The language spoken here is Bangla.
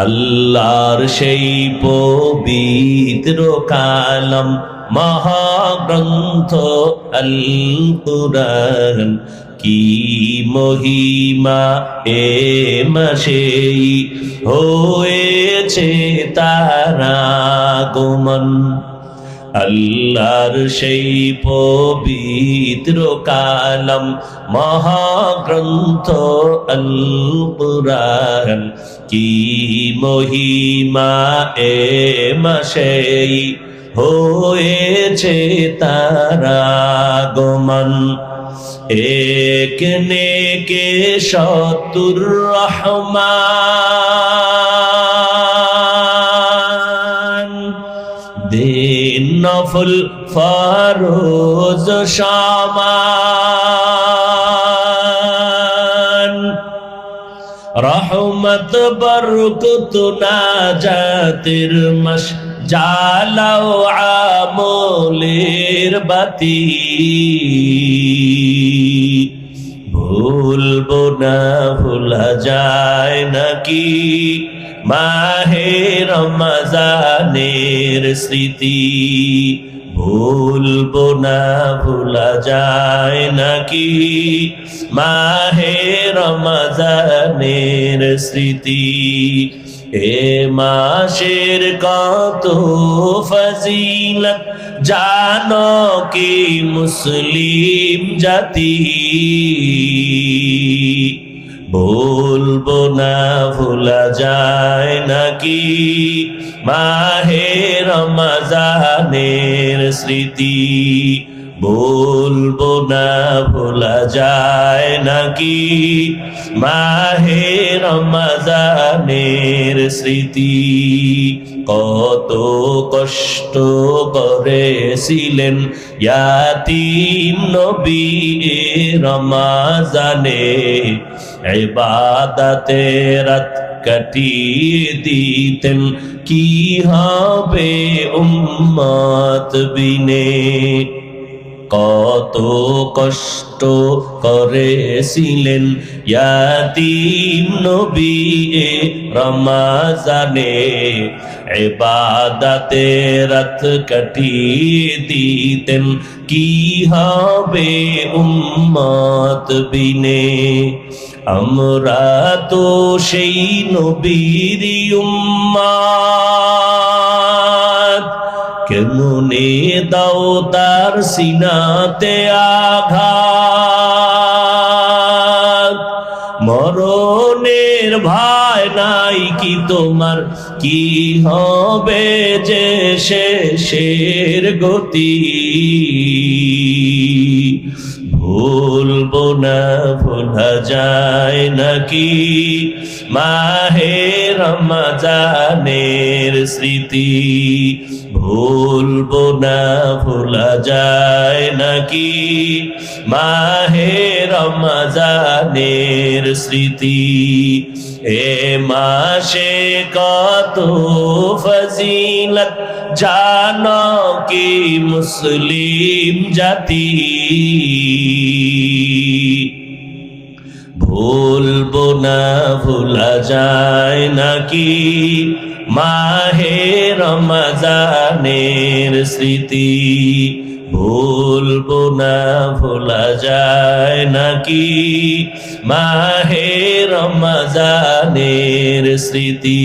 আল্লাহর সেই পবিত্র কালাম মহাগ্রন্থ আল কুরআন কি মহিমা এ মাসেই হয়েছে তার আগমন। আল্লাহর সেই পবিত্র কালাম মহাগ্রন্থ আল কুরআন কি মহিমা এ মাসেই হয়েছে তার আগমন। এক নেকে শতুর রহমান দিন নফল ফরজ সমান। রহমত বরকত নাজাতের মাস জালাও আমলের বাতি। ভুলবো না ভোলা যায় নাকি মাহে রমজানের স্মৃতি। ভুলবো না ভোলা যায় নাকি মাহে রমজানের স্মৃতি। এ মাসের কত ফজিলত জানো কি মুসলিম জাতি। ভুলবো না ভোলা যায় নাকি মাহে রমজানের স্মৃতি। ভুলবো না ভোলা যায় নাকি মাহে রমজানের স্মৃতি। কত কষ্ট করেছিলেন ইয়াতীম নবী এ রমজানে। ইবাদতে রাত কাটিয়ে দিতেন কি হবে উম্মত বিনে। কত কষ্ট করেছিলেন ইয়াতীম নবী এ রমজানে। ইবাদতে রাত কাটিয়ে দিতেন কি হবে উম্মত বিনে। আমরা তো সেই নবীর উম্মত কেমনে দাও তার সিনাতে আঘাত। মরণের ভয় নাই কি তোমার কি হবে যে শেষের গতি। ভুলবো না ভোলা যায় নাকি মাহে রমজানের স্মৃতি। ভুলবো না ভোলা যায় নাকি মাহে রমজানের স্মৃতি। এ মাসে কত ফজিলত জানো কি মুসলিম জাতি। ভুলবো না ভোলা যায় নাকি মাহে রমজানের স্মৃতি। ভুলবো না ভোলা যায় নাকি মাহে রমজানের স্মৃতি।